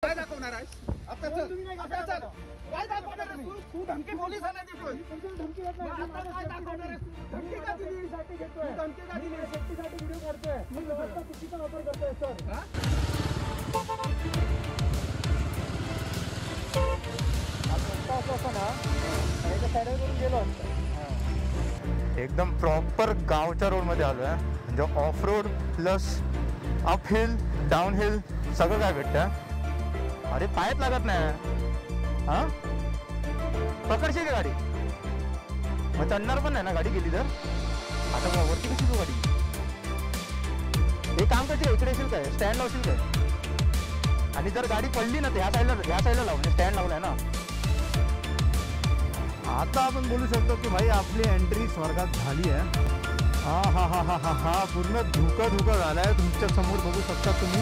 काय दाखवणार आहेस आता? चल काय दाखवणार आहेस तू? धमकी पोलिसांना देतोय. धमकी काय दाखवणार आहेस? धमकी का दिली? धमकी का दिली? सेफ्टीसाठी व्हिडिओ करतोय. मी व्यवस्था चुकीचा वापर करतोय सर. एकदम प्रॉपर गावच्या रोडमध्ये आलो आहे. म्हणजे of road plus up hill down hill सगळं काय भेटतं. अरे पायच लागत नाही. हां पकडशील का गाडी? मग चढणार पण नाही ना गाडी गेली तर. आता वरती कशी तू गाडी? एक काम करशील इकडे येशील काय? स्टँड लावशील काय? आणि जर गाडी पडली ना तर ह्या साईडला लावून स्टँड लावलाय ना. आता आपण बोलू शकतो की भाई आपली एंट्री स्वर्गात झाली आहे. हा हा हा हा हा हा पूर्ण धुका झाला आहे. तुमच्या समोर बघू शकता तुम्ही.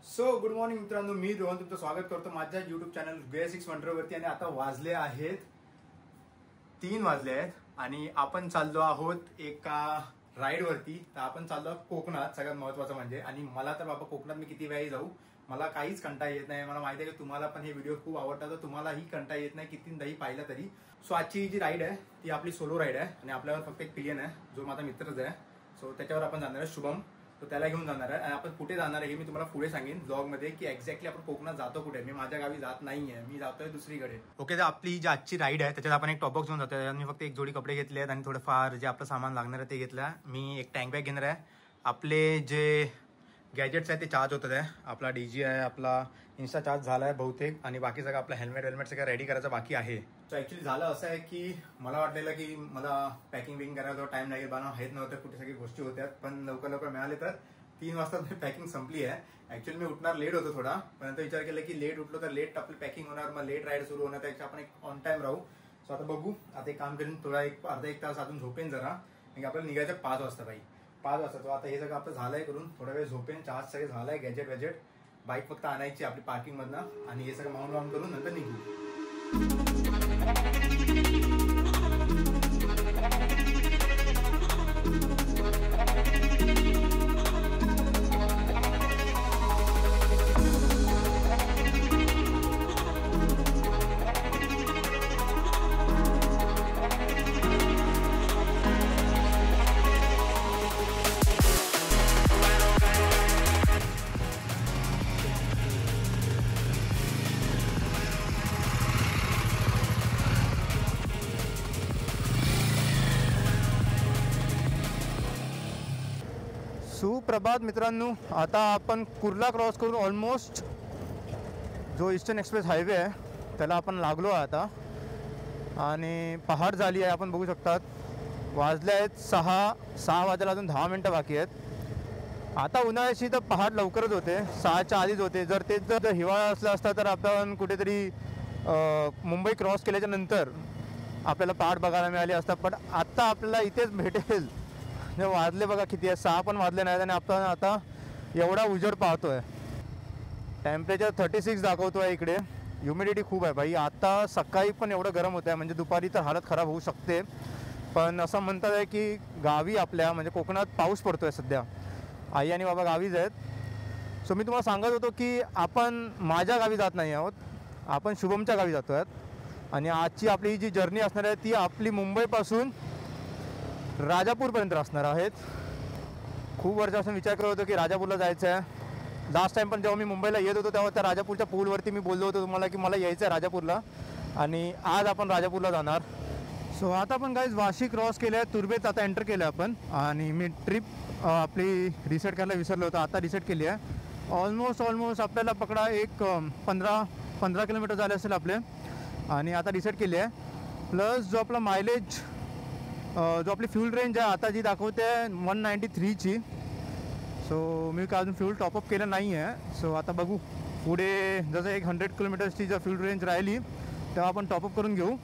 सो गुड मॉर्निंग मित्रांनो, मी रोहन तुमचं स्वागत करतो माझ्या यूट्यूब चॅनल GS6 वंडरवरती. आणि आता वाजले आहेत 3 वाजले आहेत आणि आपण चाललो आहोत एका राईडवरती. तर आपण चाललो कोकणात, सगळ्यात महत्वाचं म्हणजे. आणि मला तर बाबा कोकणात मी किती वेळी जाऊ, मला काहीच कंटाळा येत नाही. मला माहिती आहे की तुम्हाला पण हे व्हिडिओ खूप आवडतात, तर तुम्हालाही कंटाळा येत नाही कितीदाही पाहिला तरी. सो आजची जी राईड आहे ती आपली सोलो राईड आहे आणि आपल्यावर फक्त एक पिलियन आहे जो माझा मित्रच आहे. सो त्याच्यावर आपण जाणार आहे, शुभम. तो त्याला घेऊन जाणार आहे. आणि आपण कुठे जाणार आहे हे मी तुम्हाला पुढे सांगेन ब्लॉगमध्ये की एक्झॅक्टली आपण कोकणात जातो कुठे. मी माझ्या गावी जात नाहीये, मी जातोय दुसरीकडे. ओके, तर आपली जी आजची राईड आहे त्याच्यात आपण एक टॉप बॉक्स घेऊन जातोय. मी फक्त एक जोडी कपडे घेतले आहेत आणि थोडंफार जे आपलं सामान लागणार आहे ते घेतलं. मी एक टँक बॅग घेणार आहे. आपले जे गॅजेट्स आहे ते चार्ज होतात आहे. आपला DG आहे, आपला इन्स्टा चार्ज झाला आहे बहुतेक. आणि बाकी सगळं आपलं हेल्मेट सगळं रेडी करायचं बाकी आहे. सो ऍक्च्युली झालं असं आहे की मला वाटलेलं की मला पॅकिंग करायला टाइम लागेल, बनवा हेच नव्हतं, कुठे सगळी गोष्टी होत्या. पण लवकर मिळाले तर 3 वाजता पॅकिंग संपली आहे. ऍक्च्युअली मी उठणार लेट होतो थोडा, पण विचार केला की लेट उठलो तर लेट आपली पॅकिंग होणार, मग लेट राईड सुरू होणार, त्यापेक्षा आपण एक ऑन टाइम राहू. सो आता बघू. आता एक काम करून थोडा अर्धा एक तास अजून झोपेन जरा. म्हणजे आपल्याला निघायचं 5 वाजता बाई 5 वाजता. तो आता हे सगळं आपलं झालंय करून थोडा वेळ झोपेन. चार्ज सगळं झालंय, गॅजेट बाईक फक्त आणायची आपली पार्किंग मधनं आणि हे सगळं माउंट करून नंतर निघू. सुप्रभात मित्रांनो, आता आपण कुर्ला क्रॉस करून ऑलमोस्ट जो ईस्टर्न एक्सप्रेस हायवे आहे त्याला आपण लागलो आहे आता. आणि पहाट झाली आहे, आपण बघू शकतात. वाजले आहेत 6 वाजायला अजून 10 मिनटं बाकी आहेत. आता उन्हाळ्याची तर पहाट लवकरच होते, 6च्या आधीच होते. जर हिवाळा असला असता तर आपण कुठेतरी मुंबई क्रॉस केल्याच्या नंतर आपल्याला पहाट बघायला मिळाली असता. पण आत्ता आपल्याला इथेच भेटेल. वाजले बघा किती आहे, 6 पण वाजले नाहीत आणि आपण आता एवढा उजेड पाहतोय. टेम्परेचर 36 दाखवतोय इकडे. ह्युमिडिटी खूप आहे भाई. आता सकाळी पण एवढं गरम होत आहे, म्हणजे दुपारी तर हालत खराब होऊ शकते. पण असं म्हणतात आहे की गावी आपल्या म्हणजे कोकणात पाऊस पडतोय सध्या. आई आणि बाबा गावीच आहेत. सो मी तुम्हाला सांगत होतो की आपण माझ्या गावी जात नाही आहोत, आपण शुभमच्या गावी जातो आहेत. आणि आजची आपली जी जर्नी असणार आहे ती आपली मुंबईपासून राजापूरपर्यंत असणार आहेत. खूप वर्षापासून विचार करत होतो की राजापूरला जायचं आहे. लास्ट टाईम पण जेव्हा मी मुंबईला येत होतो तेव्हा त्या राजापूरच्या पूलवरती मी बोललो होतो तुम्हाला की मला यायचं आहे राजापूरला. आणि आज आपण राजापूरला जाणार. सो आता आपण गाईज वाशी क्रॉस केलं आहे, तुर्भेत आता एंटर केलं आहे आपण. आणि मी ट्रिप आपली रिसेट करायला विसरलो होतो, आता रिसेट केली आहे. ऑलमोस्ट आपल्याला पकडा एक 15 किलोमीटर झाले असेल आपले. आणि आता रिसेट केली आहे. प्लस जो आपला मायलेज, जो आपली फ्यूल रेंज आहे आता जी दाखवते 193ची. सो मी काय अजून फ्यूल टॉपअप केलं नाही आहे. सो आता बघू पुढे जसं 100 किलोमीटर्सची जर फ्यूल रेंज राहिली तेव्हा आपण टॉपअप करून घेऊ.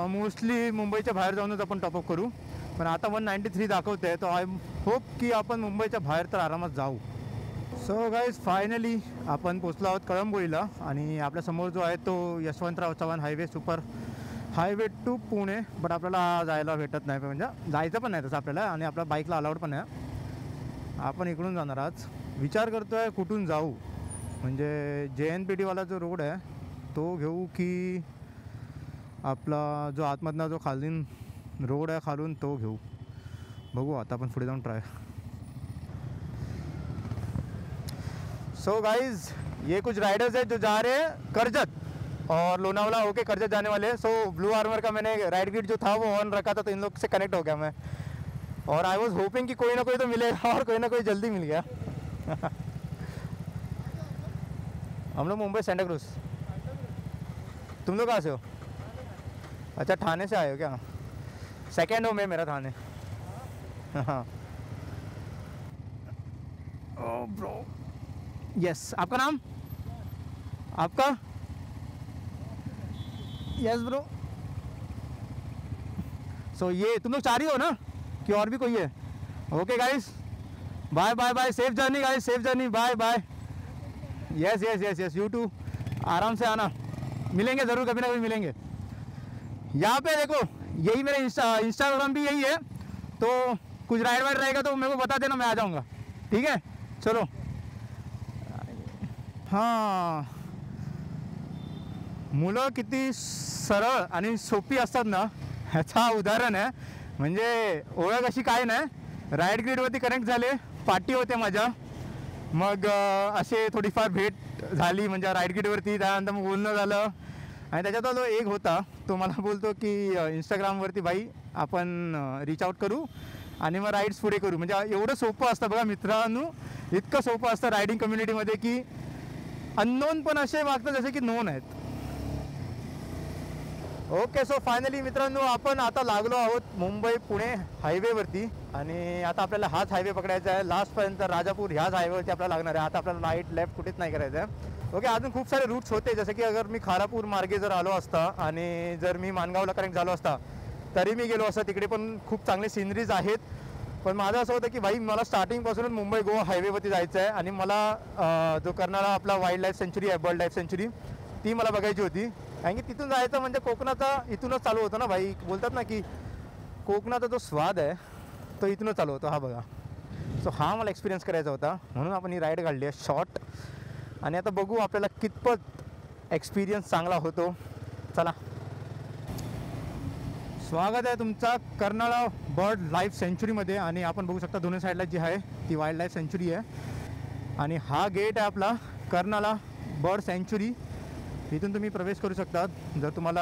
मोस्टली मुंबईच्या बाहेर जाऊनच आपण टॉपअप करू. पण आता 193 दाखवते आहे, तर आय होप की आपण मुंबईच्या बाहेर तर आरामात जाऊ. सो गाईज फायनली आपण पोचलो आहोत कळंबोळीला. आणि आपल्यासमोर जो आहे तो Yashwantrao Chavan highway, super highway to Pune. But आपल्याला जायला भेटत नाही, म्हणजे जायचं पण नाही तसं आपल्याला. आणि आपल्या बाईकला अलाउड पण आहे. आपण इकडून जाणार आज. विचार करतो आहे कुठून जाऊ, म्हणजे JNPTवाला जो रोड आहे तो घेऊ की आपला जो आतमधला जो खालीन रोड आहे खालून तो घेऊ. बघू आता आपण पुढे जाऊन ट्राय. सो गाइज ये कुछ राइडर्स हैं जो जा रहे हैं करजत और लोनावाला होके करजत जाने वाले हैं. सो ब्लू आर्मर का मैंने राइड गिट जो था वो ऑन रखा था, तो इन लोग से कनेक्ट हो गया मैं. और आई वॉज होपिंग कि कोई ना कोई तो मिलेगा, और कोई ना कोई जल्दी मिल गया. हम लोग मुंबई सेंटा क्रूज. तुम लोग कहाँ से हो? अच्छा ठाणे से आए हो क्या? सेकेंड हो में मेरा थाने. हाँ ओ ब्रो. यस आपका नाम? आपका? Yes bro. सो ये तुम लोग 4 ही हो ना कि और भी कोई है? Okay guys, bye bye bye, safe journey guys, safe journey, bye bye. Yes yes yes yes, you too. आराम से आना, मिलेंगे ज़रूर, कभी ना कभी मिलेंगे. यहाँ पे देखो यही मेरा इंस्टाग्राम भी यही है, तो कुछ राइड वाइड रहेगा तो मेरे को बता देना, मैं आ जाऊँगा. ठीक है चलो. हां, मुलं किती सरळ आणि सोपी असतात ना ह्याचा उदाहरण आहे. म्हणजे ओळख अशी काय नाही, राईड ग्रीडवरती कनेक्ट झाले, पार्टी होते माझ्या, मग असे थोडीफार भेट झाली म्हणजे राईड ग्रीडवरती. त्यानंतर मग बोलणं झालं आणि त्याच्यात तो एक होता, तो मला बोलतो की इंस्टाग्रामवरती भाई आपण रीच आउट करू आणि मग राईड्स पुढे करू. म्हणजे एवढं सोपं असतं बघा मित्रांनो, इतकं सोपं असतं रायडिंग कम्युनिटीमध्ये की अननोन पण असे वागतात जसे की नोन आहेत. ओके सो फायनली मित्रांनो आपण आता लागलो आहोत मुंबई पुणे हायवेवरती आणि आता आपल्याला हाच हायवे पकडायचा आहे लास्टपर्यंत. राजापूर ह्याच हायवेवरती आपल्याला लागणार आहे. आता आपल्याला राईट लेफ्ट कुठेच नाही करायचं आहे. ओके, अजून खूप सारे रूट्स होते, जसे की अगर मी खालापूर मार्गे जर आलो असता आणि जर मी माणगावला कनेक्ट झालो असता तरी मी गेलो असता. तिकडे पण खूप चांगले सिनरीज आहेत. पण माझं असं होतं की भाई मला स्टार्टिंगपासूनच मुंबई गोवा हायवेवरती जायचं आहे आणि मला जो करणारा आपला वाईल्ड लाईफ सेंचुरी आहे, बर्ड लाईफ सेंचुरी, ती मला बघायची होती. कारण की तिथून जायचं म्हणजे कोकणाचा इथूनच चालू होतं ना भाई. बोलतात ना की कोकणाचा जो स्वाद आहे तो इथूनच चालू होतो. हा बघा, सो हा मला एक्सपिरियन्स करायचा होता म्हणून आपण ही राईड काढली आहे शॉर्ट. आणि आता बघू आपल्याला कितपत एक्सपिरियन्स चांगला होतो. चला, स्वागत आहे तुमचा कर्नाळा बर्ड लाईफ सेंचुरीमध्ये. आणि आपण बघू शकता दोन्ही साईडला जी आहे ती वाईल्ड लाईफ सेंचुरी आहे आणि हा गेट आहे आपला कर्नाळा बर्ड सेंचुरी. इथून तुम्ही प्रवेश करू शकता जर तुम्हाला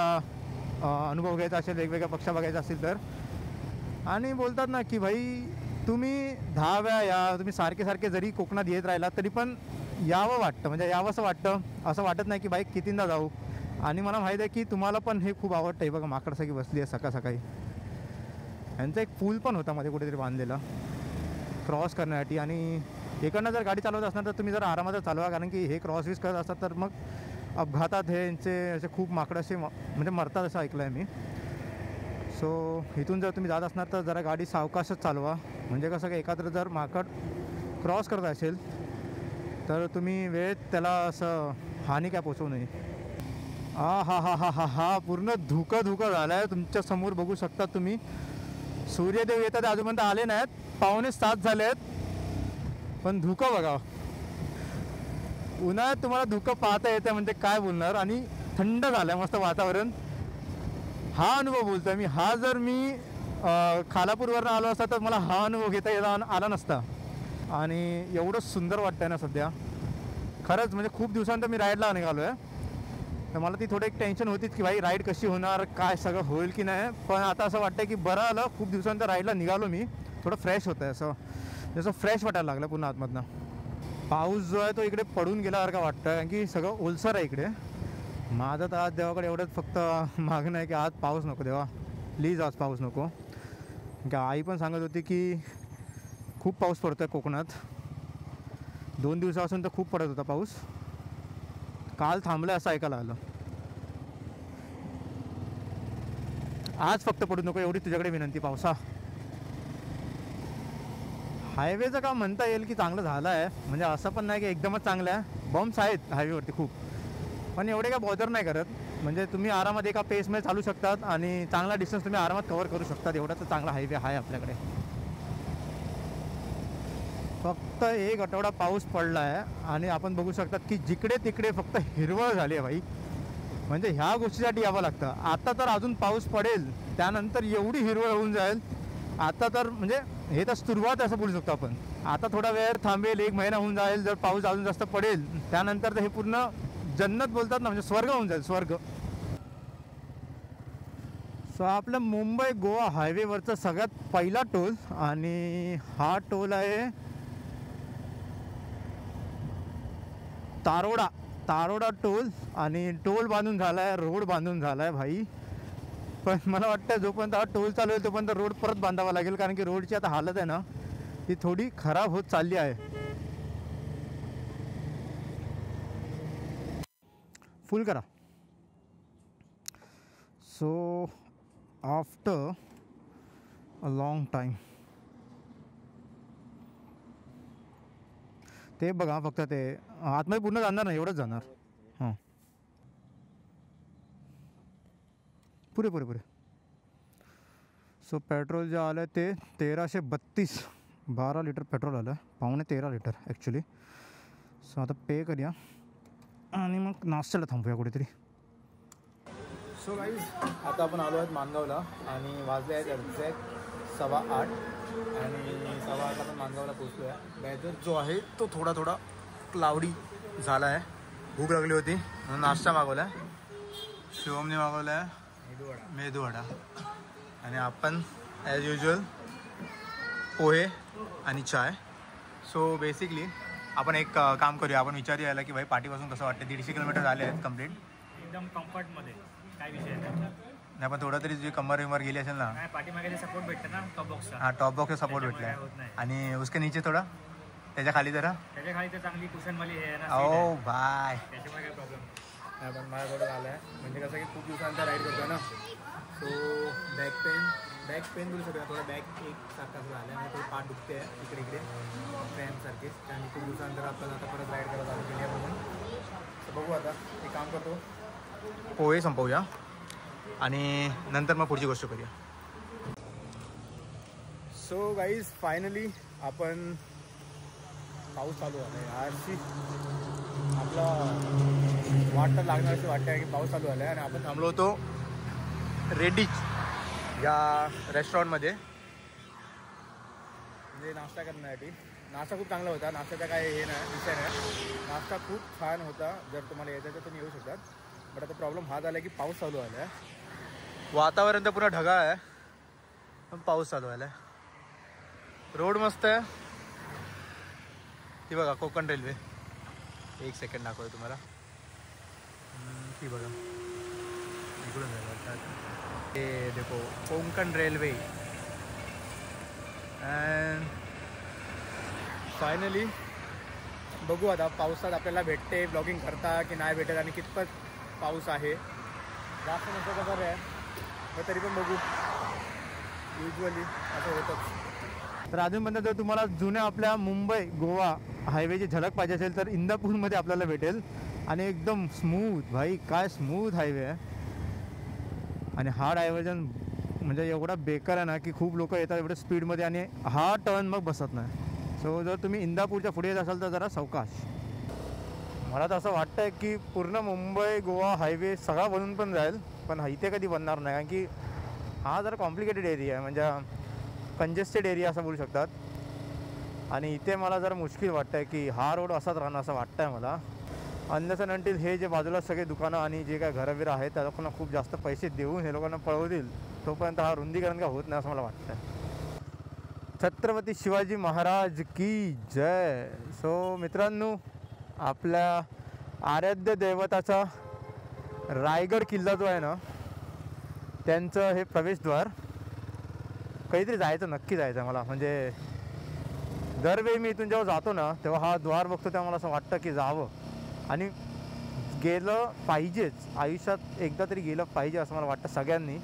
अनुभव घ्यायचा असेल, वेगवेगळ्या पक्ष्या बघायचा असेल तर. आणि बोलतात ना की भाई तुम्ही 10 वेळा या, तुम्ही सारखे सारखे जरी कोकणात येत राहिलात तरी पण यावं वाटतं, म्हणजे यावं असं वाटतं. असं वाटत नाही की बाईक कितींदा जाऊ. आणि मला माहीत आहे की तुम्हाला पण हे खूप आवडतं. आहे बघा माकडसारखी बसली आहे सकाळ सकाळी. यांचा एक पूल पण होता मध्ये कुठेतरी बांधलेला क्रॉस करण्यासाठी. आणि इकडनं जर गाडी चालवत असणार तर तुम्ही जर आरामात चालवा, कारण की हे क्रॉस वीस करत असतात तर मग अपघातात हे यांचे असे खूप माकडं असे म्हणजे मरतात असं ऐकलं आहे मी. सो इथून जर तुम्ही जात असणार तर जरा गाडी सावकाशच चालवा, म्हणजे कसं काय एखादं जर माकड क्रॉस करत असेल तर तुम्ही वेळेत त्याला असं हानी काय पोचवू नये. हा हा हा हा हा हा पूर्ण धुकं झालं आहे. तुमच्या समोर बघू शकता तुम्ही, सूर्यदेव येतात, अजूनपर्यंत आले नाहीत, 6:45 झाले आहेत, पण धुकं बघा. उन्हाळ्यात तुम्हाला धुकं पाहता येतं म्हणजे काय बोलणार. आणि थंड झालं आहे मस्त वातावरण. हा अनुभव बोलतो मी. हा जर मी खालापूरवरनं आलो असता तर मला हा अनुभव घेता आला नसता. आणि एवढं सुंदर वाटतं आहे ना सध्या खरंच. म्हणजे खूप दिवसांतर मी राईडला निघालो आहे, तर मला ती थोडं एक टेन्शन होतीच की भाई राईड कशी होणार, काय सगळं होईल की नाही. पण आता असं वाटतं की बरं आलं, खूप दिवसांतर राईडला निघालो मी, थोडं फ्रेश होतं आहे. असं जसं फ्रेश वाटायला लागलं पुन्हा आतमधनं. पाऊस जो आहे तो इकडे पडून गेल्यासारखं वाटतं, कारण की सगळं ओलसर आहे इकडे. माझं तर आज देवाकडे एवढंच फक्त मागणं आहे की आज पाऊस नको देवा, प्लीज आज पाऊस नको. की आई पण सांगत होती की खूप पाऊस पडतो आहे कोकणात. 2 दिवसापासून तर खूप पडत होता पाऊस, काल थांबलं असं ऐकायला आलं. आज फक्त पडू नको एवढी तुझ्याकडे विनंती पावसा. हायवेचं काम म्हणता येईल की चांगलं झालं आहे, म्हणजे असं पण नाही की एकदमच चांगलं आहे. बम्प्स आहेत हायवेवरती खूप, पण एवढे काय बॉदर नाही करत. म्हणजे तुम्ही आरामात एका पेसमध्ये चालू शकतात आणि चांगला डिस्टन्स तुम्ही आरामात कव्हर करू शकतात. एवढा तर चांगला हायवे आहे आपल्याकडे. फक्त एक आठवडा पाऊस पडला आहे आणि आपण बघू शकतात की जिकडे तिकडे फक्त हिरवळ झाली आहे भाई. म्हणजे ह्या गोष्टीसाठी यावं लागतं. आता तर अजून पाऊस पडेल, त्यानंतर एवढी हिरवळ होऊन जाईल. आता तर म्हणजे हे तर सुरुवात असं बोलू शकतो आपण. आता थोडा वेळ थांबेल, 1 महिना होऊन जाईल. जर पाऊस अजून जास्त पडेल त्यानंतर तर हे पूर्ण जन्नत बोलतात ना, म्हणजे स्वर्ग होऊन जाईल, स्वर्ग. सो आपलं मुंबई गोवा हायवेवरचा सगळ्यात पहिला टोल आणि हा टोल आहे तारोडा टोल. आणि टोल बांधून झाला आहे, रोड बांधून झाला आहे भाई. पण मला वाटतं जोपर्यंत हा टोल चालू आहे तोपर्यंत रोड परत बांधावा लागेल, कारण की रोडची आता हालत आहे ना ती थोडी खराब होत चालली आहे. फुल करा. So after a long time ते बघा, फक्त ते आतमध्ये पूर्ण जाणार नाही, एवढंच जाणार. हां, पुरे. सो पेट्रोल जे आलं ते 1332, 12 लिटर पेट्रोल आलं, 12.5 लिटर ॲक्च्युली. सो आता पे करूया आणि मग नाश्त्याला थांबूया कुठेतरी. सो गाईज, आता आपण आलो आहेत मानगावला आणि वाजले आहेत एक्झॅक्ट 8:15 आणि 8:15 आपण मानगावला पोचलो आहे. वेदर जो आहे तो थोडा क्लाउडी झाला आहे. भूक लागली होती म्हणून नाश्ता मागवला आहे. शिवमने मागवला आहे मेदूवडा आणि आपण ॲज युजल पोहे आणि चाय. सो बेसिकली आपण एक काम करूया, आपण विचारूया यायला की भाई पाठीपासून कसं वाटतं. 150 किलोमीटर झाले आहेत कंप्लीट. एकदम कम्फर्टमध्ये, काय विषय नाही. पण थोडं तरी जी कमर विमर गेली असेल ना, पाठीमागे सपोर्ट भेटतं ना टॉप बॉक्सचा. हां, टॉप बॉक्सचा सपोर्ट भेटला आहे. आणि उसके नीचे थोडा, त्याच्या खाली जरा, त्याच्या खाली तर चांगली कुशनवाली आहे ना. ओ बाय, त्याच्यामुळे काय प्रॉब्लेम नाही. पण माझ्या थोडं झालं आहे, म्हणजे कसं की खूप दिवसानंतर राईड करतो ना. सो बॅक पेन बोलू शकतो. थोडा बॅक एक सारखा झाला आहे आणि थोडी पाठ दुखते आहे इकडे फ्रॅमसारखीच. कारण खूप दिवसानंतर आपण आता परत राईड करत आलो इंडियामधून. तर बघू आता एक काम करतो, पोहे संपवूया आणि नंतर मग पुढची गोष्ट करूया. सो गाईज, फायनली आपण पाऊस चालू झाला आहे. आजची आपला वाट तर लागणार अशी वाटतं आहे की पाऊस चालू झाला आहे. आणि आपण थांबलो होतो रेडिच या रेस्टॉरंटमध्ये म्हणजे नाश्ता करण्यासाठी. नाश्ता खूप चांगला होता, नाश्त्याचा काय हे नाही, विषय नाही. नाश्ता खूप छान होता. जर तुम्हाला यायचं तर तुम्ही येऊ शकतात. बट आता प्रॉब्लेम हा झाला आहे की पाऊस चालू झाला आहे. वातावरण तर पुरा ढगाळ आहे पण पाऊस चालू झाला आहे. रोड मस्त आहे. ती बघा कोकण रेल्वे, एक सेकंड दाखवतो तुम्हाला. ती बघा इकडून जायला, ते देखो कोकण रेल्वे. अँड फायनली बघू आता पावसात आपल्याला भेटते ब्लॉगिंग करता की नाही भेटत आणि कितपत पाऊस आहे. जास्त नसतं तर आहे, पण तरी पण बघू. युजली असं होतंच. तर अजूनपर्यंत जर तुम्हाला जुन्या आपल्या मुंबई गोवा हायवेची झलक पाहिजे असेल तर इंदापूरमध्ये आपल्याला भेटेल. आणि एकदम स्मूथ भाई, काय स्मूथ हायवे आहे. आणि हा डायव्हर्जन म्हणजे एवढा बेकार आहे ना की खूप लोक येतात एवढ्या स्पीडमध्ये आणि हा टर्न मग बसत नाही. सो जर तुम्ही इंदापूरच्या पुढे येत असाल तर जरा सावकाश. मला तर असं वाटतं आहे की पूर्ण मुंबई गोवा हायवे सगळा बनून पण जाईल, पण इथे कधी बनणार नाही. कारण की हा जरा कॉम्प्लिकेटेड एरिया आहे, म्हणजे कंजेस्टेड एरिया असं बोलू शकतात. आणि इथे मला जरा मुश्किल वाटतं आहे की हा रोड असाच राहणं असं वाटतं आहे मला. अनलेस अँड अंटिल हे जे बाजूला सगळे दुकानं आणि जे काय घरं आहेत त्या लोकांना खूप जास्त पैसे देऊन हे लोकांना पळवतील तोपर्यंत हा रुंदीकरण काय होत नाही असं मला वाटतं आहे. छत्रपती शिवाजी महाराज की जय. सो मित्रांनो, आपल्या आराध्य दैवताचा रायगड किल्ला जो आहे ना त्यांचं हे प्रवेशद्वार, काहीतरी जायचं, नक्की जायचं मला. म्हणजे दरवेळी मी इथून जेव्हा जातो ना तेव्हा हा द्वार बघतो तेव्हा मला असं वाटतं की जावं आणि गेलं पाहिजेच. आयुष्यात एकदा तरी गेलं पाहिजे असं मला वाटतं सगळ्यांनी.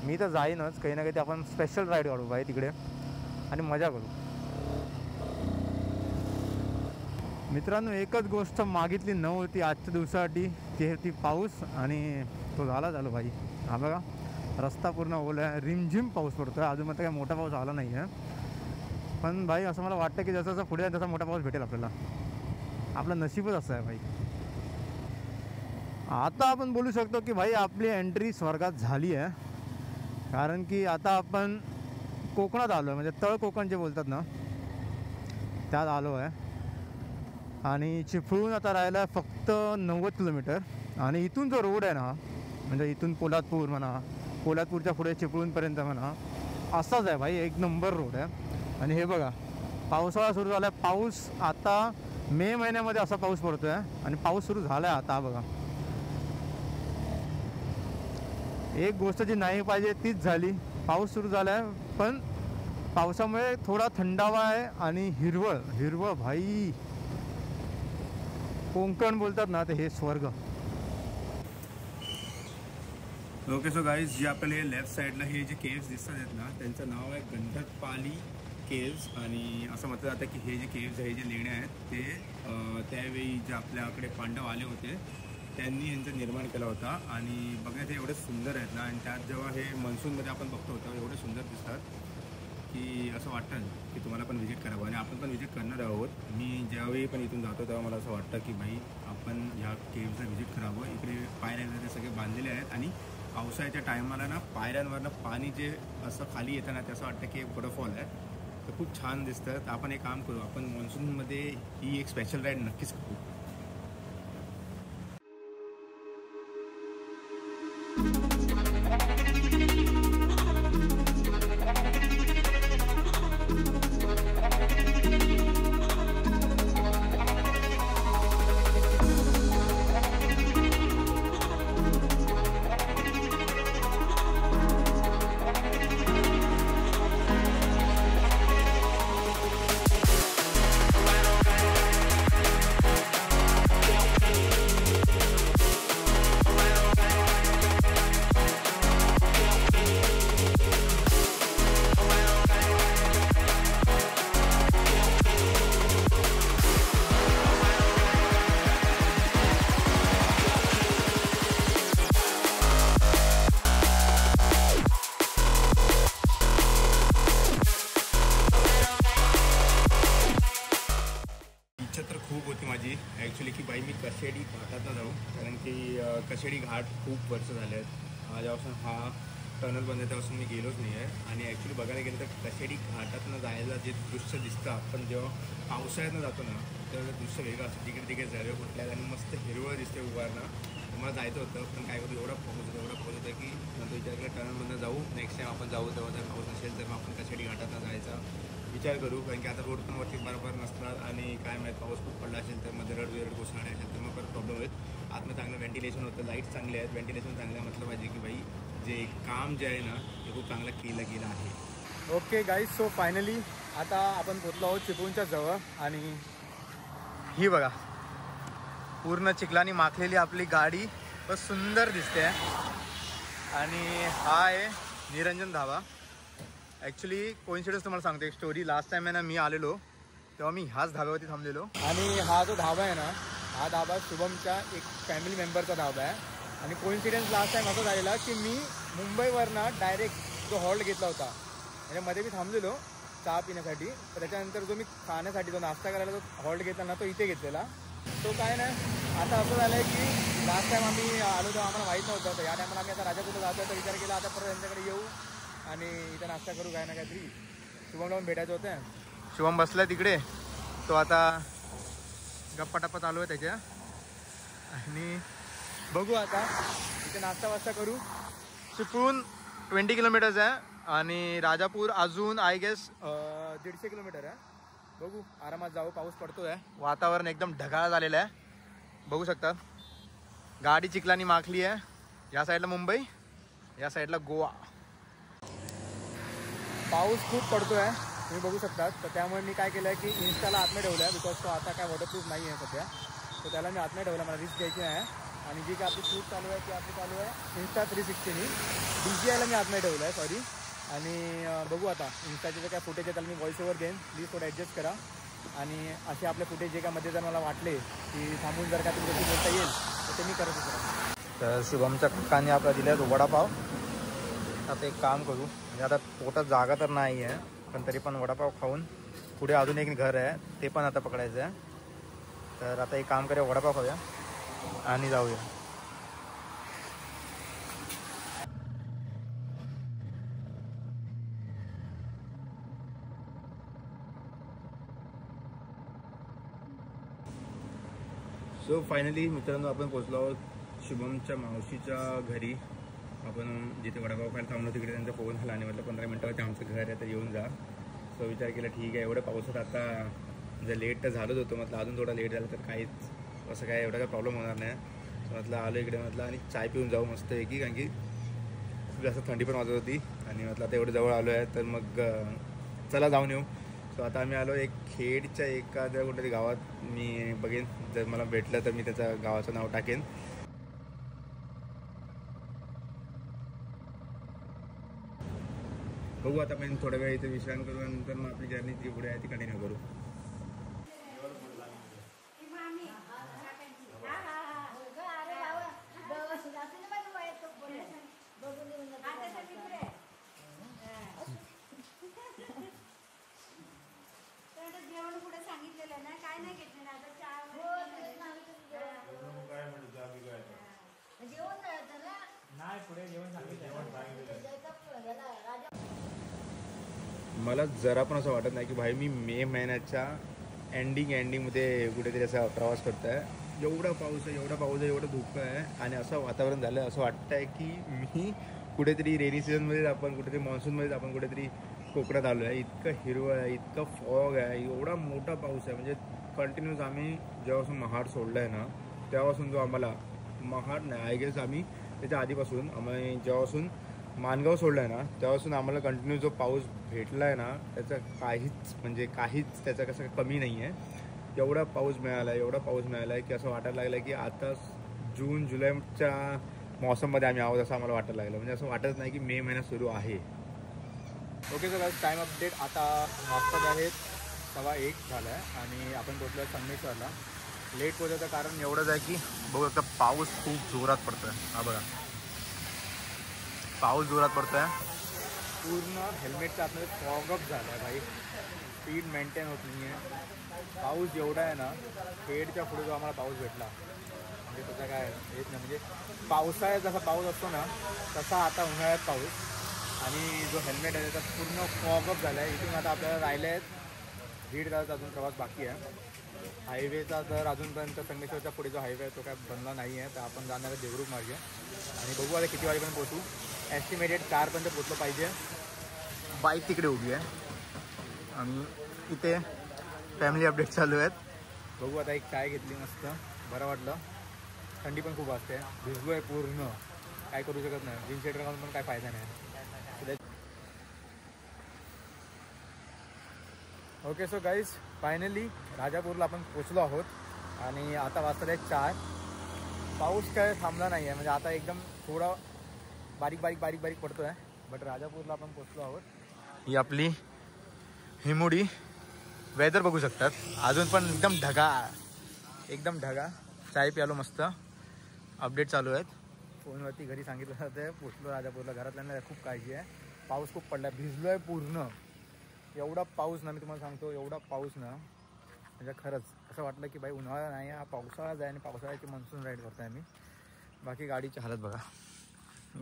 मी तर जाईनच, काही ना काही आपण स्पेशल राईड काढू बाई तिकडे आणि मजा करू. मित्रांनो, एकच गोष्ट मागितली नव्हती आजच्या दिवसासाठी, ती होती पाऊस. आणि तो झालं भाई. हा बघा रस्ता पूर्ण ओला आहे, रिमझिम पाऊस पडतो आहे. अजून मात्र काय मोठा पाऊस आला नाही आहे. पण भाई असं मला वाटतं की जसं जसं पुढे जाईल तसा मोठा पाऊस भेटेल आपल्याला. आपलं नशीबच असं आहे भाई. आता आपण बोलू शकतो की भाई आपली एंट्री स्वर्गात झाली आहे. कारण की आता आपण कोकणात आलो आहे, म्हणजे तळ कोकण जे बोलतात ना त्यात आलो आहे. आणि चिपळूण आता राहिला आहे फक्त 90 किलोमीटर. आणि इथून जो रोड आहे ना, म्हणजे इथून पोलादपूर म्हणा, पोलादपूरच्या पुढे चिपळूणपर्यंत म्हणा, असाच आहे भाई, एक नंबर रोड आहे. आणि हे बघा पावसाळा सुरू झाला आहे. पाऊस आता मे महिन्यामध्ये असा पाऊस पडतो आहे आणि पाऊस सुरू झाला आहे आता. बघा एक गोष्ट जी नाही पाहिजे तीच झाली. पाऊस सुरू झाला आहे पण पावसामुळे थोडा थंडावा आहे आणि हिरवळ हिरवळ भाई. कोकण बोलतात ना ते हे स्वर्ग. ओके सो गाईज, जे आपल्याला लेफ्ट साईडला हे जे केव्स दिसतात आहेत ना त्यांचं नाव आहे गंधकपाली केव्स. आणि असं म्हटलं जातं की हे जे केव्स आहे, हे जे लेण्या आहेत ते त्यावेळी जे आपल्याकडे पांडव आले होते त्यांनी यांचं निर्माण केला होता. आणि बघण्यात हे एवढे सुंदर आहेत ना, आणि त्यात जेव्हा हे मनसूनमध्ये आपण बघतो तेव्हा एवढे सुंदर दिसतात की असं वाटतं की तुम्हाला पण व्हिजिट करावं. आणि आपण पण व्हिजिट करणार आहोत. मी ज्यावेळी पण इथून जातो तेव्हा मला असं वाटतं की भाई आपण ह्या केव्सला व्हिजिट करावं. इकडे पायऱ्या वगैरे सगळे बांधलेले आहेत आणि पावसाळ्याच्या टायमाला ना पायऱ्यांवरनं पाणी जे असं खाली येतं ना ते असं वाटतं की एक वॉटरफॉल आहे. तर खूप छान दिसतं. तर आपण एक काम करू, आपण मॉन्सूनमध्ये ही एक स्पेशल राईड नक्कीच करू. ॲक्च्युली की बाई मी कशेडी घाटातनं जाऊ, कारण की कशेडी घाट खूप वर्ष झाले आहेत. जेव्हापासून हा टनल बंद आहे तेव्हापासून मी गेलोच नाही आहे. आणि ॲक्च्युली बघायला गेलं तर कशेडी घाटातनं जायला जे दृश्य दिसतं, आपण जेव्हा पावसाळ्यातनं जातो ना तर दृश्य वेगळं असतं. तिकडे तिकडे झाडं कुठल्या आणि मस्त हिरवळ दिसते उभारणं. मला जायचं होतं पण काय करू, एवढा पाऊस होतं की नंतर विचार टनलमधनं जाऊ, नेक्स्ट टाईम आपण जाऊ तेव्हा जर पाऊस नसेल तर मग आपण कशेडी घाटातनं जायचा विचार करू. कारण की आता रोड पण वरती बरोबर नसणार आणि काय माहीत पाऊस खूप पडला असेल तर मग दरड विरड कोसळणार असेल तर मग परत प्रॉब्लेम होईल. आतनं चांगलं व्हेंटिलेशन होतं, लाईट्स चांगले आहेत, व्हेंटिलेशन चांगलं म्हटलं पाहिजे की बाई जे काम जे आहे ना ते खूप चांगलं केलं गेलं आहे. ओके गाईज, सो फायनली आता आपण पोचलो आहोत चिपळूणच्या जवळ. आणि ही बघा पूर्ण चिखलानी माखलेली आपली गाडी बस सुंदर दिसते. आणि हा आहे निरंजन धाबा. ॲक्च्युली कोइन्सिडन्स तुम्हाला सांगतो एक स्टोरी. लास्ट टाइम आहे ना मी आलेलो तेव्हा मी ह्याच धाब्यावरती थांबलेलो. आणि हा जो धाबा आहे ना हा धाबा शुभमच्या एक फॅमिली मेंबरचा धाबा आहे. आणि कोइन्सिडन्स लास्ट टाइम असं झालेला की मी मुंबईवरनं डायरेक्ट जो हॉल्ट घेतला होता म्हणजे मध्ये मी थांबलेलो चहा पिण्यासाठी, तर त्याच्यानंतर जो मी खाण्यासाठी जो नाश्ता करायला जो हॉल्ट घेतला ना तो इथे घेतलेला. तो काय नाही आता असं झालं आहे की लास्ट टाइम आम्ही आलो तेव्हा आम्हाला माहीत नव्हतं. तर या टायमाला आम्ही आता राजापूरला जातो तर विचार केला आता परत यांच्याकडे येऊ आणि इथं नाश्ता करू काय ना काहीतरी. शुभमला पण भेटायचं होतं. शुभम बसला तिकडे, तो आता गप्पा टप्पा चालू आहे त्याच्या. आणि बघू आता इथे नाश्ता वास्ता करू. चिपळूण 20 किलोमीटर्स आहे आणि राजापूर अजून आय गेस 150 किलोमीटर आहे. बघू आरामात जाऊ. पाऊस पडतो आहे, वातावरण एकदम ढगाळ झालेलं आहे बघू शकतात. गाडी चिखलानी माखली आहे. या साईडला मुंबई, या साईडला गोवा. पाऊस खूप पडतो आहे तुम्ही बघू शकतात. तर त्यामुळे मी काय केलं आहे की इन्स्टाला आतमध्ये ठेवलं आहे, बिकॉज तो आता काय वॉटरप्रूफ नाही आहे सध्या. तर त्याला मी आतमध्ये ठेवला, मला रिस्क घ्यायची आहे. आणि जी काय आपली शूट चालू आहे ती आपली चालू आहे इन्स्टा 360नी. DJIला मी आतमध्ये ठेवलं आहे सॉरी. आणि बघू आता इन्स्टाचे जे काय फुटेज आहे त्याला मी व्हॉइस ओव्हर देईन, प्लीज थोडं ॲडजस्ट करा. आणि असे आपले फुटेज जे काय मध्ये जर मला वाटले की थांबून जर का तुम्ही बोलता येईल तर ते मी करत होतो. तर शुभमच्या काकांनी आपल्याला दिला आहे वडापाव. आता एक काम करू, म्हणजे आता पोटात जागा तर नाही आहे पण तरी पण वडापाव खाऊन पुढे अजून एक घर आहे, ते पण आता पकडायचं आहे. तर आता एक काम करूया, वडापाव खाऊया आणि जाऊया. सो फायनली मित्रांनो आपण पोचलो आहोत शुभमच्या मावशीच्या घरी. आपण जिथे वडापाव खायला थांबलो तिकडे त्यांचा फोन आला आणि म्हटलं 15 मिनिटावरती आमचं घर आहे तर येऊन जा. सो विचार केला ठीक आहे, एवढं पावसात आता जर लेट तर झालंच होतं, म्हटलं अजून थोडा लेट झालं तर काहीच असं काय एवढा काय प्रॉब्लेम होणार नाही. म्हटलं आलो इकडे, म्हटलं आणि चाय पिऊन जाऊ मस्त की, कारण की खूप जास्त थंडी पण वाजत होती आणि म्हटलं आता एवढं जवळ आलो आहे तर मग चला जाऊन येऊ. सो आता आम्ही आलो एक खेडच्या एखाद्या कुठेतरी गावात. मी बघेन जर मला भेटलं तर मी त्याच्या गावाचं नाव टाकेन. बघू आता आपण थोड्या वेळ इथे विश्राम करू आणि नंतर मग आपली जर्नी जी पुढे आहे ती कंटिन्यू करू. जेवण पुढे सांगितलेलं ना, काय नाही घेतलं ना आता चहा जेवण नाही पुढे जेवण मला जरा पण असं वाटत नाही की भाई मी मे महिन्याच्या एंडिंगमध्ये कुठेतरी असा प्रवास करतो आहे. एवढा पाऊस आहे, एवढं धुकं आहे आणि असं वातावरण झालं असं वाटतं आहे की मी कुठेतरी रेनी सीझनमध्येच आपण कुठेतरी मान्सूनमध्येच आपण कुठेतरी कोकणात आलो आहे. इतकं हिरवं आहे, इतकं फॉग आहे, एवढा मोठा पाऊस आहे. म्हणजे कंटिन्यूस आम्ही जेव्हापासून महाड सोडलं आहे ना तेव्हापासून जो आम्हाला महाड नाही आय गेस आम्ही त्याच्या आधीपासून आम्ही जेव्हापासून माणगाव सोडलं आहे ना तेव्हापासून आम्हाला कंटिन्यू जो पाऊस भेटला आहे ना त्याचा काहीच त्याचा कसं कमी नाही आहे. एवढा पाऊस मिळाला आहे की असं वाटायला लागलं की आता जून जुलैच्या मौसममध्ये आम्ही आहोत असं आम्हाला वाटायला लागलं. म्हणजे असं वाटत नाही की मे महिना सुरू आहे. ओके सर, टाईम अपडेट आता वाजतात आहेत 1:15 झाला आहे आणि आपण पोचलो आहे संगमेश्वरला. लेट पोचायचं कारण एवढंच आहे की बघू शकता पाऊस खूप जोरात पडतो आहे. हा बघा पाऊस जोरात पडतो आहे, पूर्ण हेल्मेटच्या आतमध्ये फॉगअप झालं आहे भाई, स्पीड मेंटेन होत नाही आहे. पाऊस एवढा आहे ना, खेडच्या पुढे जो आम्हाला पाऊस भेटला म्हणजे त्याचा काय हेच नाही. म्हणजे पावसाळ्यात जसा पाऊस असतो ना तसा आता उन्हाळ्यात पाऊस. आणि जो हेल्मेट आहे त्याचा पूर्ण फॉगअप झाला आहे. इथून आता आपल्याला राहिले आहेत 1.5 तास अजून प्रवास बाकी आहे. हायवेचा तर अजूनपर्यंत संगमेश्वरच्या पुढे जो हायवे आहे तो काय बनला नाही आहे. तर आपण जाणार आहे देवरुख मार्गे आणि बघू आता किती वाजेपर्यंत पोहोचू. एस्टिमेटेड 4पर्यंत पोचलं पाहिजे. बाईक तिकडे उभी आहे आणि इथे फॅमिली अपडेट चालू आहेत. बघू आता एक चाय घेतली मस्त, बरं वाटलं. थंडी पण खूप असते, भिजलो आहे पूर्ण, काय करू शकत नाही. जिम सेटर घालून पण काय फायदा नाही. ओके सो गाईज फायनली राजापूरला आपण पोचलो आहोत आणि आता वाजता आहे 4. पाऊस काय थांबला नाही आहे, म्हणजे आता एकदम थोडा बारीक पडतो आहे. बट राजापूरला आपण पोचलो आहोत. ही आपली हिमुडी. वेदर बघू शकतात अजून पण एकदम ढगा. चाय प्यालो मस्त. अपडेट चालू आहेत फोनवरती. घरी सांगितलं जातं पोचलो राजापूरला. घरातल्यांना खूप काळजी आहे. पाऊस खूप पडला, भिजलो आहे पूर्ण. एवढा पाऊस ना, मी तुम्हाला सांगतो एवढा पाऊस ना, म्हणजे खरंच असं वाटलं की बाई उन्हाळा नाही हा पावसाळाच आहे आणि पावसाळ्याची मान्सून राईड करतो आहे मी. बाकी गाडीची हालत बघा,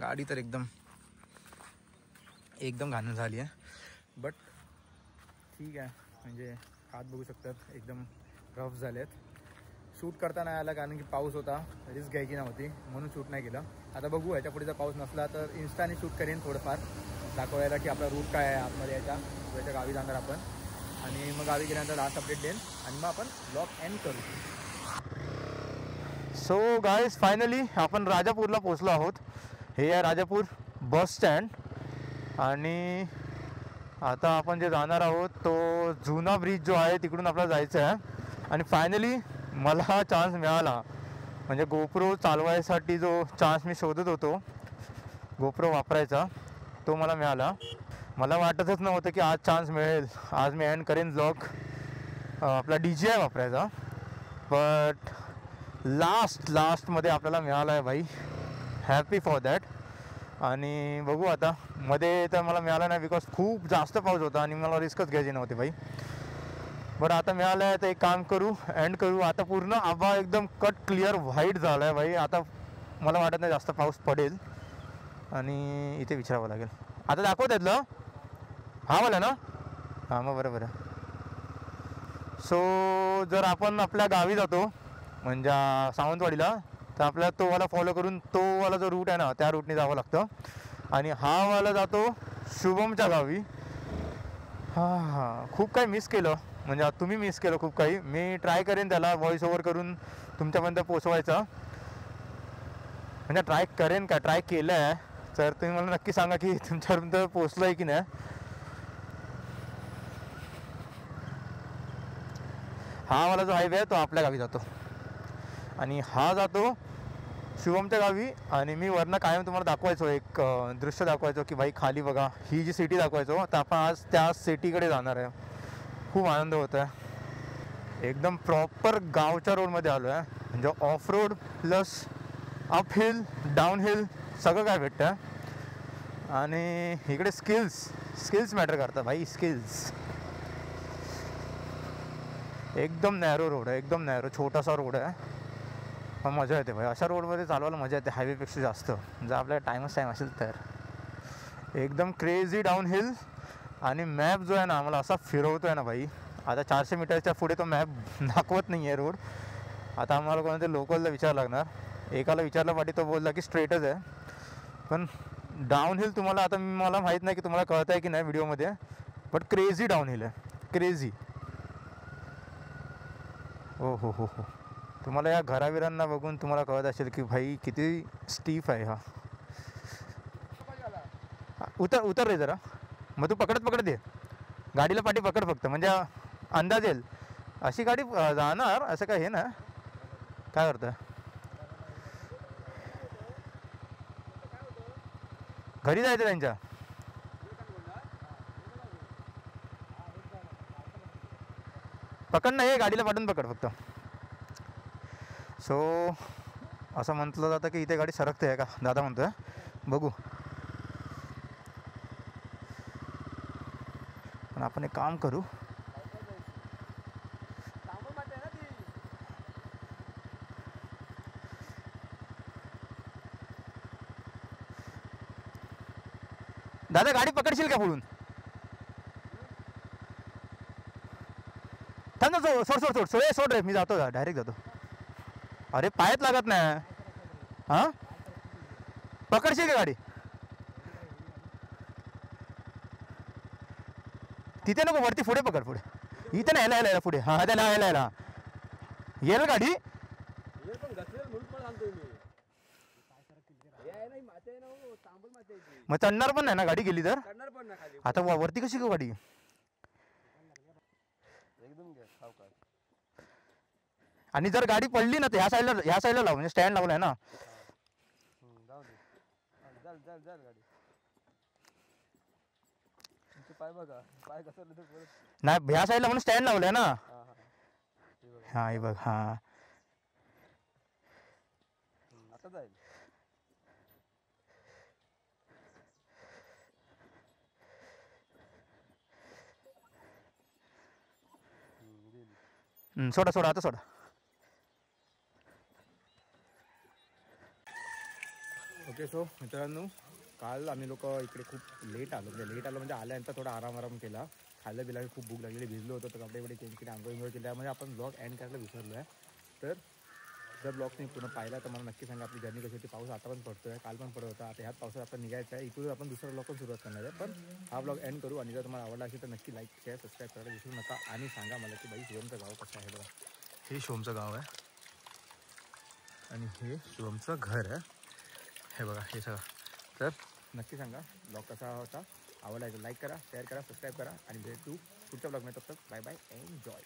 गाडी तर एकदम घाण झाली आहे. बट ठीक आहे, म्हणजे हात बघू शकतात एकदम रफ झाले आहेत. शूट करता नाही आला कारण की पाऊस होता, रिस्क घ्यायची नव्हती म्हणून शूट नाही केलं. आता बघू याच्या पुढे जर पाऊस नसला तर इन्स्टाने शूट करेन थोडंफार दाखवायला की आपला रूट काय आहे आतमध्ये याच्या गावी जाणार आपण. आणि मग गावी गेल्यानंतर लास्ट अपडेट देईन आणि मग आपण ब्लॉग एंड करू. सो गाईज फायनली आपण राजापूरला पोचलो आहोत. हे आहे राजापूर बस स्टँड आणि आता आपण जे जाणार आहोत तो जुना ब्रिज जो आहे तिकडून आपल्याला जायचं आहे. आणि फायनली मला चान्स मिळाला, म्हणजे गोप्रो चालवायसाठी जो चान्स मी शोधत होतो गोप्रो वापरायचा तो मला मिळाला. मला वाटतच नव्हतं की आज चान्स मिळेल. आज मी एंड करेन ब्लॉग आपला DJI वापरायचा. बट लास्टमध्ये आपल्याला मिळाला आहे भाई. Happy for that. आणि बघू आता मध्ये तर मला मिळाला नाही बिकॉज खूप जास्त पाऊस होता आणि मला रिस्कच घ्यायची नव्हती भाई. बरं आता मिळालं आहे तर एक काम करू, एंड करू. आता पूर्ण आभाळ एकदम कट क्लिअर व्हाईट झालं आहे भाई. आता मला वाटत नाही जास्त पाऊस पडेल. आणि इथे विचारावं लागेल. आता दाखवत त्यातलं हां मला ना, हां मग बरं बरं. सो जर आपण आपल्या गावी जातो म्हणजे सावंतवाडीला, तर आपल्याला तो वाला फॉलो करून तो वाला जो रूट आहे ना त्या रूटने जावं लागतं. आणि हा वाला जातो शुभमच्या गावी. हां हां खूप काही मिस केलं, म्हणजे तुम्ही मिस केलं खूप काही. मी ट्राय करेन त्याला व्हॉइस ओव्हर करून तुमच्यापर्यंत पोचवायचा. म्हणजे ट्राय करेन का, ट्राय केलं आहे तर तुम्ही मला नक्की सांगा की तुमच्यापर्यंत पोचलं आहे की नाही. हा वाला जो हायवे आहे तो आपल्या गावी जातो आणि हा जातो शुभमच्या गावी. आणि मी वरनं कायम तुम्हाला दाखवायचो, एक दृश्य दाखवायचो की भाई खाली बघा ही जी सिटी दाखवायचो, तर आपण आज त्या सिटीकडे जाणार आहे. खूप आनंद होत आहे. एकदम प्रॉपर गावच्या रोडमध्ये आलो आहे, म्हणजे ऑफ रोड प्लस अपहिल डाऊनहिल सगळं काय भेटतं. आणि इकडे स्किल्स मॅटर करतात भाई, स्किल्स. एकदम नॅरो रोड आहे, एकदम नॅरो छोटासा रोड आहे, पण मजा येते भाई. अशा रोडमध्ये चालवायला मजा येते हायवेपेक्षा जास्त, जर आपल्याला टाईम असेल तर. एकदम क्रेझी डाऊनहिल. आणि मॅप जो आहे ना आम्हाला असा फिरवतो आहे ना भाई. आता 400 मीटरच्या पुढे तो मॅप दाखवत नाही आहे रोड. आता आम्हाला कोणातरी लोकलला विचारावं लागणार. एकाला विचारलं पाठी, तो बोलला की स्ट्रेटच आहे. पण डाऊनहिल तुम्हाला आता मला माहीत नाही की तुम्हाला कळत आहे की नाही व्हिडिओमध्ये, बट क्रेझी डाऊनहिल आहे, क्रेझी. हो हो हो हो, तुम्हाला या घराविरांना बघून तुम्हाला कळत असेल की भाई किती स्टीफ आहे हा. उतर रे जरा. मग तू पकडत ये गाडीला, पाठी पकड फक्त, म्हणजे अंदाज येईल. अशी गाडी जाणार असं काय हे ना. काय करतं, घरी जायचं त्यांच्या. पकड ना, हे गाडीला पाठवून पकड फक्त. सो असं म्हटलं जातं की इथे गाडी सरकते आहे का, दादा म्हणतोय. बघू. पण आपण एक काम करू, दादा गाडी पकडशील का पुढून. थांब ना, सोड रे, मी जातो डायरेक्ट जातो. अरे पायात लागत नाही. हां पकडशील का गाडी. तिथे नको, वरती पुढे पकड, पुढे. इथे ना यायला पुढे. हां त्याला यायला येईल गाडी. मग चढणार पण नाही ना गाडी गेली तर. आता वरती कशी गो गाडी. आणि जर गाडी पडली ना तर ह्या साईडला लाव, म्हणजे स्टँड लावलाय ना. नाही ह्या साईडला म्हणून स्टँड लावलाय ना. हा हे बघ. हा आता जाईल. सोडा आता सोडा. ओके. सो मित्रांनो, काल आम्ही लोक इकडे खूप लेट आलो म्हणजे आल्यानंतर थोडा आराम केला. खाल्लं बिला, खूप भूक लागलेली, भिजलो होतो, तर कपडे वगैरे चेंज केले, आंघोळ केली. त्यामध्ये आपण ब्लॉग एंड करायला विसरलो आहे. तर जर ब्लॉग तुम्ही पूर्ण पाहिला तर मला नक्की सांगा आपली जर्नी कशी होती. पाऊस आता पण पडतो आहे, काल पण पडत होता. आता ह्याच पावसात आपण निघायचं आहे. इथून आपण दुसरा ब्लॉग पण सुरुवात करणार आहे. पण हा ब्लॉग एंड करू. आणि जर तुम्हाला आवडला असेल तर नक्की लाईक शेअर सबस्क्राईब करायला विसरू नका. आणि सांगा मला की बाई शिवमचं गाव कसं आहे. बघा हे शिवमचं गाव आहे आणि हे शिवमचं घर आहे. हे बघा हे सगळं. तर नक्की सांगा ब्लॉग कसा होता. आवडला तर लाईक करा, शेअर करा, सबस्क्राईब करा आणि भेटू पुढच्या ब्लॉगमध्ये. तब तक बाय बाय, एन्जॉय.